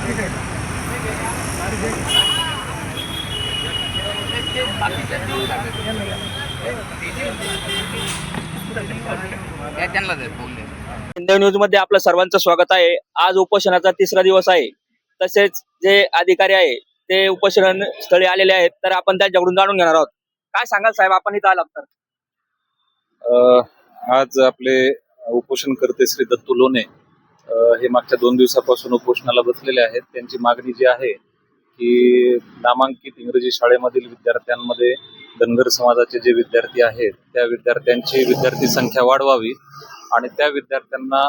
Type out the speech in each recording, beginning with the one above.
India news मध्ये आपलं सर्वांचं स्वागत आहे. आज उपोषणाचा 3रा दिवस आहे. तसेच जे अधिकारी आहे ते उपोषण स्थळी आलेले आहेत, तर आपण त्यांच्याकडून जाणून घेणार आहोत. काय सांगाल साहेब, आपण इथं आलात तर? आज आपले उपोषणकर्ते श्री दत्तू लोणे हे मागच्या 2 दिवसापासून उपोषणाला बसलेले आहेत. त्यांची मागणी जी आहे की नामांकित इंग्रजी शाळेमधील विद्यार्थ्यांमध्ये धनगर समाजाचे जे विद्यार्थी आहेत त्या विद्यार्थ्यांची विद्यार्थी संख्या वाढवावी आणि त्या विद्यार्थ्यांना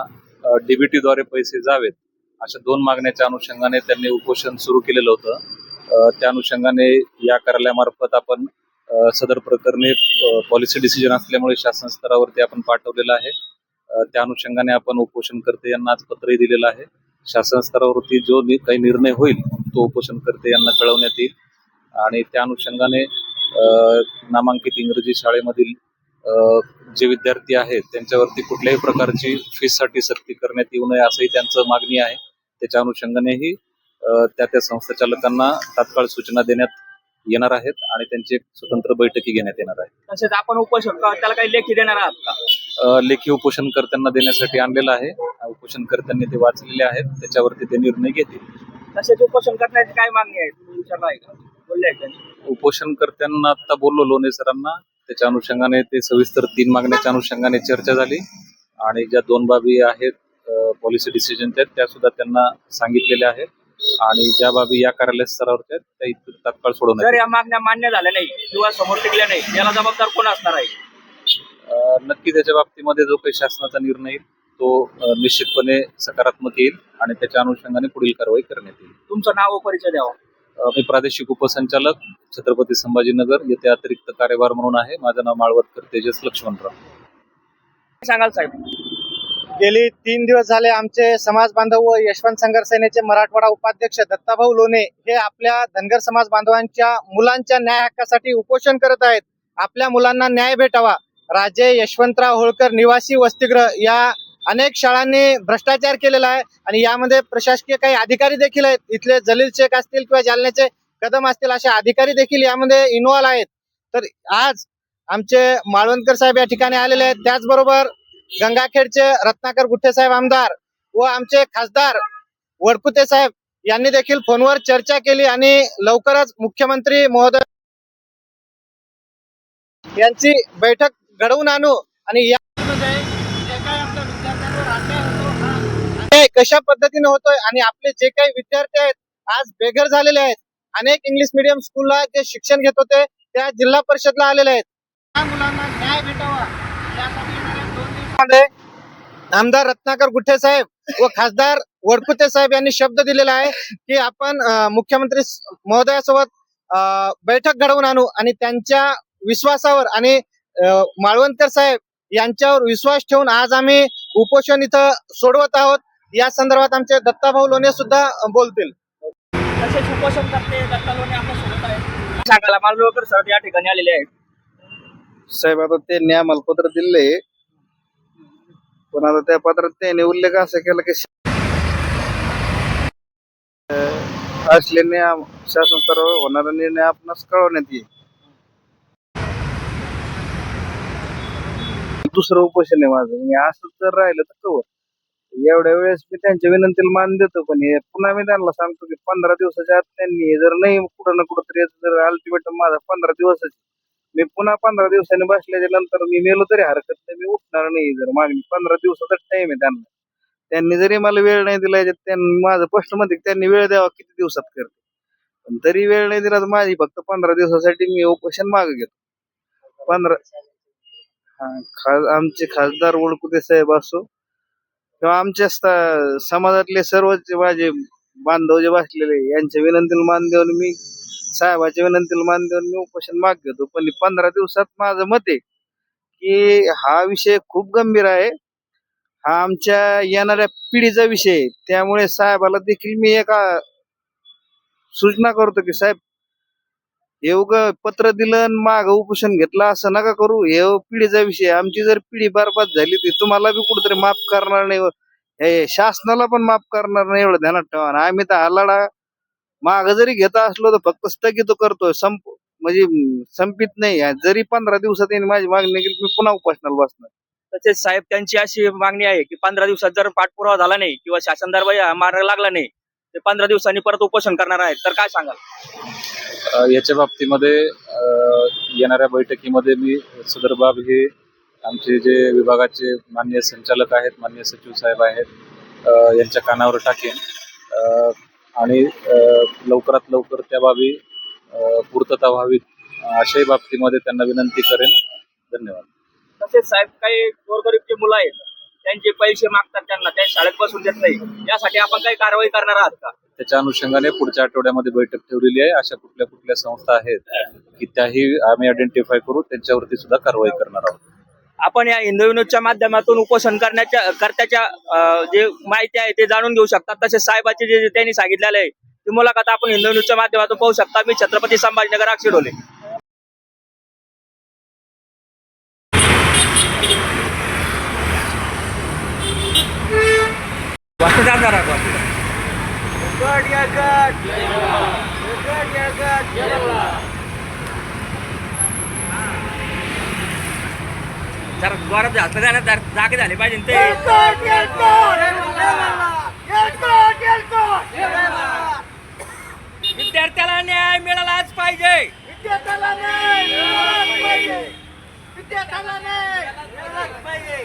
डीबीटीद्वारे पैसे जावेत, अशा 2 मागण्याच्या अनुषंगाने त्यांनी उपोषण सुरू केलेलं होतं. त्या अनुषंगाने या कार्यालयामार्फत आपण सदर प्रकरणी पॉलिसी डिसिजन असल्यामुळे शासन स्तरावरती आपण पाठवलेलं आहे. त्या अनुषंगाने आपण उपोषणकर्ते यांना आज पत्रही दिलेलं आहे. शासन स्तरावरती जो काही निर्णय होईल तो उपोषणकर्ते यांना कळवण्यात येईल आणि त्या अनुषंगाने नामांकित इंग्रजी शाळेमधील जे विद्यार्थी आहेत त्यांच्यावरती कुठल्याही प्रकारची फीससाठी सक्ती करण्यात येऊ नये असंही त्यांचं मागणी आहे. त्याच्या अनुषंगानेही त्या संस्थाचालकांना तात्काळ सूचना देण्यात येणार आहेत आणि त्यांची एक स्वतंत्र बैठकी घेण्यात येणार आहे. तसेच आपण उपोषण त्याला काही लेखी देणार आहात का? लेखी उपोषणकर्त्यांना देण्यासाठी आणलेलं आहे. उपोषणकर्त्यांनी ते वाचलेले आहेत, त्याच्यावरती ते निर्णय घेतील. तसेच उपोषण करण्याची काय मागणी आहे तुम्ही विचारलं आहे का? बोलले आहे का? उपोषणकर्त्यांना आता बोललो लोणे सरांना, त्याच्या अनुषंगाने ते सविस्तर 3 मागण्याच्या अनुषंगाने चर्चा झाली आणि ज्या 2 बाबी आहेत पॉलिसी डिसिजन त्या सुद्धा त्यांना सांगितलेल्या आहेत आणि ज्या बाबी या कार्यालय स्तरावरच्या आहेत त्या तात्काळ सोडवण्यात. जर या मागण्या मान्य झाल्या नाही किंवा समोर टिकल्या नाही, याला जबाबदार कोण असणार आहे? नक्की त्याच्या बाबतीमध्ये जो काही शासनाचा निर्णय येईल तो निश्चितपणे सकारात्मक येईल आणि त्याच्या अनुषंगाने पुढील कारवाई करण्यात येईल. तुमचं नाव व परिचय द्यावा. मी प्रादेशिक उपसंचालक छत्रपती संभाजीनगर येथे अतिरिक्त कार्यभार म्हणून आहे. माझं नाव माळवतकर तेजस लक्ष्मणराव. सांगाल साहेब? गेली 3 दिवस झाले आमचे समाज बांधव व यशवंत संघर्ष सेनेचे मराठवाडा उपाध्यक्ष दत्ताभाऊ लोणे हे आपल्या धनगर समाज बांधवांच्या मुलांच्या न्याय हक्कासाठी उपोषण करत आहेत. आपल्या मुलांना न्याय भेटावा. राजे यशवंतराव होळकर निवासी वसतिगृह या अनेक शाळांनी भ्रष्टाचार केलेला आहे आणि यामध्ये प्रशासकीय काही अधिकारी देखील आहेत. इथले जलील शेख असतील किंवा जालन्याचे कदम असतील असे अधिकारी देखील यामध्ये इन्व्हॉल्व आहेत. तर आज आमचे माळवणकर साहेब या ठिकाणी आलेले आहेत. त्याचबरोबर गंगाखेडचे रत्नाकर गुट्टे साहेब आमदार व आमचे खासदार वडकुते साहेब यांनी देखील फोनवर चर्चा केली आणि लवकरच मुख्यमंत्री महोदय यांची बैठक घडवून आणू आणि यामध्ये जे काही आपल्या विद्यार्थ्यांवर अन्याय होतो कशा पद्धतीने होतोय आणि आपले जे काही विद्यार्थी आहेत आज बेघर झालेले आहेत. अनेक इंग्लिश मीडियम स्कूलला जे शिक्षण घेत होते त्या जिल्हा परिषदला आलेले आहेत. त्या मुलांना न्याय भेटावा यासाठी येणाऱ्या 2 दिवसांमध्ये आमदार रत्नाकर गुट्टे साहेब व खासदार वडकुते साहेब यांनी शब्द दिलेला आहे की आपण मुख्यमंत्री महोदयासोबत बैठक घडवून आणू आणि त्यांच्या विश्वासावर आणि माळवणकर साहेब यांच्यावर विश्वास ठेवून आज आम्ही उपोषण इथं सोडवत आहोत. या संदर्भात आमचे दत्ताभाऊ लोणे सुद्धा बोलतील. तसेच उपोषण करते दत्ता लोणे आपल्या सोबत आहे. सांगायला माळवणकर सर या ठिकाणी आलेले आहेत. साहेब आता ते न्यायमालपत्र दिले पण आता त्या पत्रात त्याने उल्लेख असं केला की असले न्याय शासन स्तरावर होणारा निर्णय आपणास कळवण्यात येईल. दुसरं उपोषण आहे माझं. मी असं जर राहिलं तर कवर एवढ्या वेळेस मी त्यांच्या विनंतीला मान देतो पण हे पुन्हा मी त्यांना सांगतो की 15 दिवसाच्या आत त्यांनी जर नाही कुठं ना कुठं तरी जर अल्टिमेटम माझा 15 दिवसाची मी पुन्हा 15 दिवसांनी बसल्याच्या नंतर मी मेलो तरी हरकत नाही, मी उठणार नाही. जर मागणी 15 दिवसाचा टाइम आहे त्यांना. त्यांनी जरी मला वेळ नाही दिला माझं स्पष्ट मध्ये त्यांनी वेळ द्यावा किती दिवसात करते पण तरी वेळ नाही दिला तर माझी फक्त 15 दिवसासाठी मी उपोषण मागे घेतो. 15 आमचे खासदार वडकुते साहेब असो किंवा आमच्या समाजातले सर्व माझे बांधव जे बसलेले यांच्या विनंतीला मान देऊन मी साहेबाच्या विनंतीला मान देऊन मी उपोषण माग घेतो. पण 15 दिवसात माझं मत आहे की हा विषय खूप गंभीर आहे. हा आमच्या येणाऱ्या पिढीचा विषय आहे. त्यामुळे साहेबाला देखील मी एका सूचना करतो की साहेब हे पत्र दिलं माग उपोषण घेतलं असं नका करू. हे पिढीचा विषय. आमची जर पिढी बरबाद झाली तर तुम्हाला बी कुठेतरी माफ करणार नाही. हे शासनाला पण माफ करणार नाही एवढं ध्यानात ठेवा. आणि आम्ही तर हा लढा माग जरी घेत असलो तर फक्त स्थगित करतोय, म्हणजे संपित नाही. जरी 15 दिवसात यांनी माझी मागणी केली मी पुन्हा उपोषणाला बसणार. तसेच साहेब त्यांची अशी मागणी आहे की 15 दिवसात जर पाठपुरावा झाला नाही किंवा शासन दरबारी मार्ग लागला नाही ते 15 दिवसांनी परत उपोषण करणार आहेत. तर काय सांगाल? याच्या बाबतीमध्ये येणाऱ्या बैठकीमध्ये मी सदर बाब हे आमचे जे विभागाचे माननीय संचालक आहेत, माननीय सचिव साहेब आहेत, यांच्या कानावर टाकेन आणि लवकरात लवकर त्या बाबी पूर्तता व्हावीत अशाही बाबतीमध्ये त्यांना विनंती करेन. धन्यवाद. तसेच साहेब काही गोरगरीबची मुलं आहेत त्यांचे पैसे मागतात, त्यांना त्या शाळेत बसून देत नाही, यासाठी आपण काही कारवाई करणार आहात का? त्याच्या अनुषंगाने पुढच्या आठवड्यामध्ये बैठक ठेवलेली आहे. अशा कुठल्या कुठल्या संस्था आहेत की त्याही आम्ही आयडेंटिफाय करू, त्यांच्यावरती सुद्धा कारवाई करणार आहोत. आपण या हिंदवी न्यूजच्या माध्यमातून उपोषण करण्याच्या जे माहिती आहे ते जाणून घेऊ शकतात. तसेच साहेबाचे जे त्यांनी सांगितलेलं आहे ती मुलाखत आपण हिंदवी न्यूजच्या माध्यमातून पाहू शकता. मी छत्रपती संभाजीनगर अक्षिडोले. जरा जोरात जास्त जागे झाले पाहिजे ते. विद्यार्थ्याला न्याय मिळालाच पाहिजे. विद्यार्थ्याला न्याय मिळालाच पाहिजे. विद्यार्थ्याला न्याय मिळालाच पाहिजे.